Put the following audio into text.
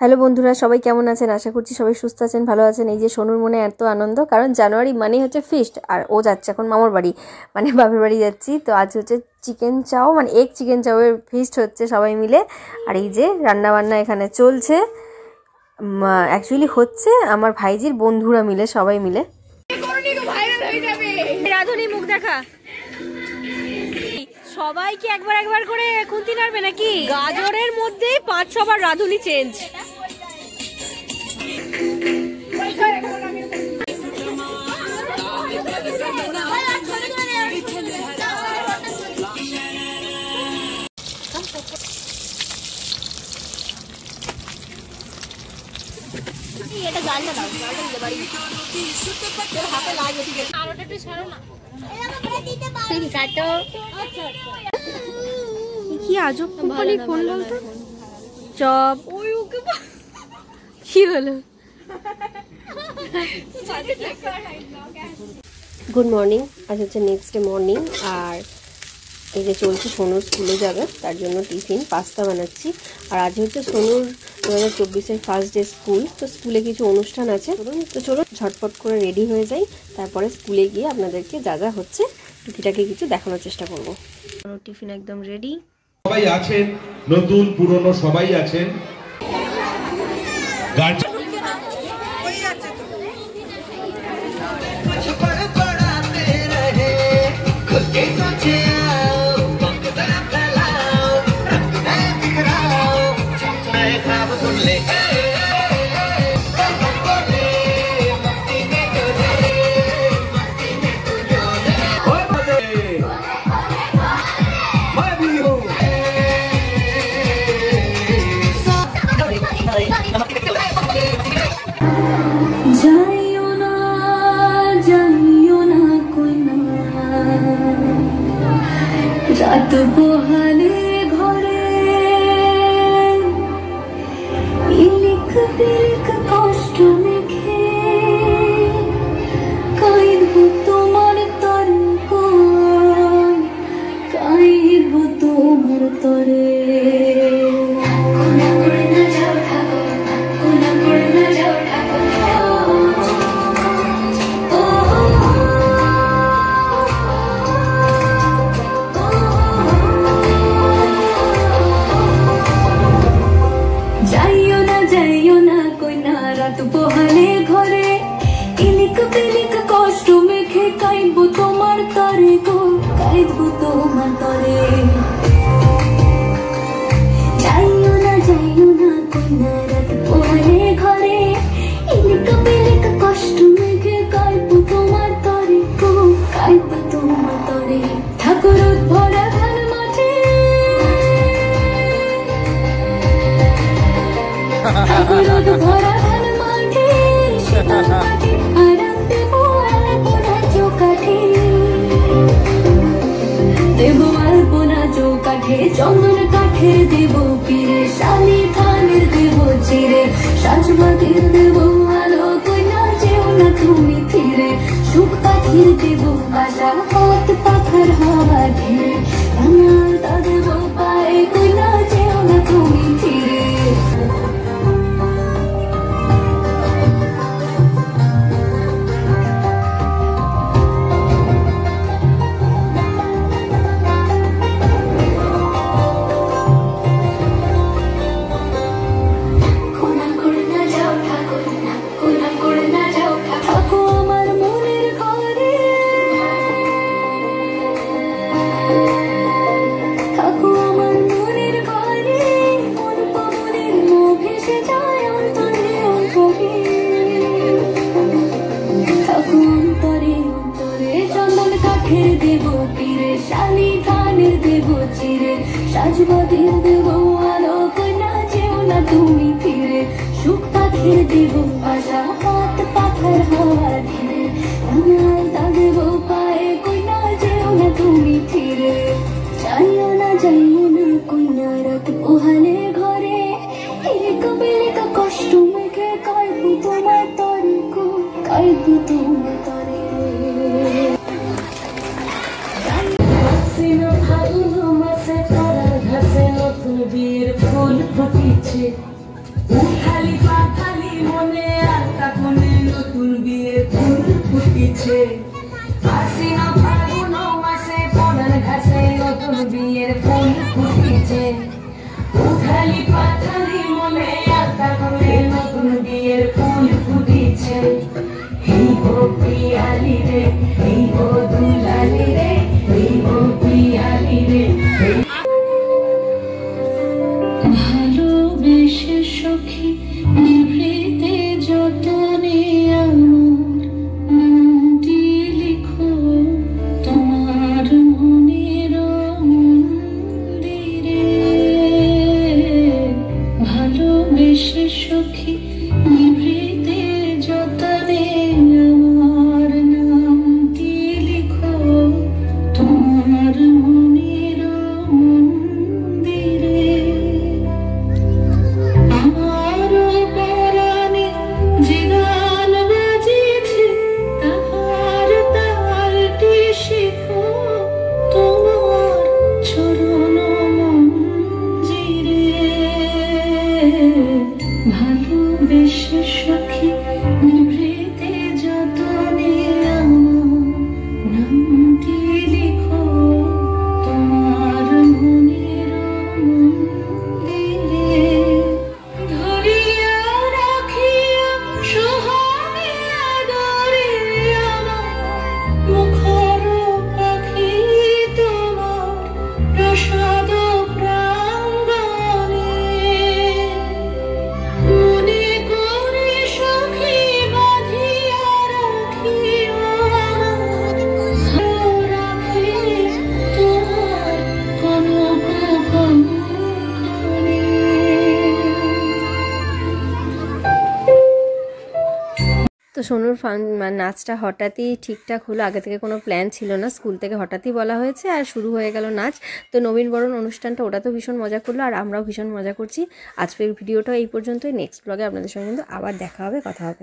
Hello বন্ধুরা, সবাই কেমন আছেন? আশা করছি সবাই সুস্থ আছেন, ভালো আছেন। এই যে সোনুর মনে এত আনন্দ, কারণ জানুয়ারি মানেই হচ্ছে ফিস্ট, আর ও যাচ্ছে এখন মামার বাড়ি, মানে বাপের বাড়ি যাচ্ছি। তো আজ হচ্ছে চিকেন চাও, মানে এগ চিকেন চাওয়ের ফিস্ট হচ্ছে সবাই মিলে। আর এই যে রান্না বান্না এখানে চলছে, অ্যাকচুয়ালি হচ্ছে আমার ভাইজির বন্ধুরা মিলে, সবাই মিলে। রাধুনি মুখ দেখা, সবাইকে একবার একবার করে খুন্তি নাড়বে নাকি? গাজরের মধ্যেই 5-6 বার রাঁধুনি চেঞ্জ। এটা জানটা দাও, জানটা দিতে পারি হাতে লাগে, ঠিক আছে? আরোটা একটু ছাড়ো না, কাটো। কি আজব কোম্পানি ফোন বলতো, চপ। ওই ওকে কি হলো? গুড মর্নিং, আজ হচ্ছে নেক্সট ডে মর্নিং। আর এই যে চলছে, সোনুর স্কুলে যাবে, তার জন্য টিফিন পাস্তা বানাচ্ছি। আর আজ হচ্ছে সোনুর 2024-এর ফার্স্ট ডে স্কুল, তো স্কুলে কিছু অনুষ্ঠান আছে। তো চলো ঝটপট করে রেডি হয়ে যাই, তারপরে স্কুলে গিয়ে আপনাদেরকে যা যা হচ্ছে টুকিটাকি কিছু দেখানোর চেষ্টা করব। টিফিন একদম রেডি। সবাই আছেন, নতুন পুরনো সবাই আছেন। রাত পোহালে ঘরে পিলিক পিলিক কষ্ট মেখে কাইব তোমার তরে, কাইব তোমার তরে। পোহালে ঘরে ইলিক পিলিক কষ্ট মেখে কাইব তোমার তরে গো, কাইব তোমার তরে। যাইও না কইনা রাত পোহালে ঘরে ইলিক পিলিক কষ্ট মেখে কাইব তোমার তরে গো, কাইব তোমার তরে। ঠাকুর ভরা ধান মাঠে, ঠাকুর ভরা চন্দন কাঠের দেব পীরে, শালি ধানের দেব চিরে, সাজবাতির দেব আলো, কইনা যেও না তুমি ফিরে। সুখ পাখির দেব বাসা, হাত পাখার হাওয়া ঘিরে, আলতা দেব পায়ে, কইনা যেও না তুমি ফিরে। সাজবাতির দেব আলো, কইনা যেও না তুমি ফিরে। সুখ পাখির দেব বাসা, হাত পাখার হাওয়া ঘিরে, আলতা দেব পায়ে, কইনা যেও না তুমি ফিরে। যাইও না কইনা রাত পোহালে ঘরে ইলিক বিলিক কষ্ট মেখে কাইব তোমার তরে গো, কাইব তোমার তরে। ফাগুন মাসে তারা ঘাসে নতুন বিয়ের ফুল ফুটিছে, উঠালি পাখালি মনে আলতা কোণে নতুন বিয়ে ফুল ফুটিছে আশ্বিন ফাল্গুন মাসে পড়ার ঘাসে নতুন বিয়ের ফুল ফুটিছে উঠালি পাখালি মনে আলতা কোণে নতুন বিয়ের ফুল ফুটিছে এই গো পিয়ালি রে এই গো দুলালি রে এই গো পিয়ালি রে ভালোবেসে সখী নিভৃতে যতনে আমার নামটি লিখো তোমার মনের মন্দিরে ভালোবেসে সখী নিভৃতে যতনে আমার নামটি লিখো তোমার মনের মন্দিরে আমার পরাণে যে গান বাজিছে তাহার তালটি শিখো তোমার চরণ মঞ্জিরে ভালোবেসে সখী নিভৃতে যতনে আমার নামটি লিখো তোমার মনের মন্দিরে ধরিয়া রাখিয়া সোহাগে আদরে আমার মুখর পাখি তোমার প্রসাদ প্রাঙ্গণে মনে করে সখী বাঁধিয়া রাখিও আমার রাখে তোমার কনক কঙ্কণে। তো সোনুর নাচটা হঠাৎই ঠিকঠাক হলো, আগে থেকে কোনো প্ল্যান ছিল না, স্কুল থেকে হঠাৎই বলা হয়েছে আর শুরু হয়ে গেল নাচ। তো নবীনবরণ অনুষ্ঠানটা ওটা তো ভীষণ মজা করলো আর আমরাও ভীষণ মজা করছি। আজকের ভিডিওটা এই পর্যন্তই, নেক্সট ব্লগে আপনাদের সঙ্গে কিন্তু আবার দেখা হবে, কথা হবে।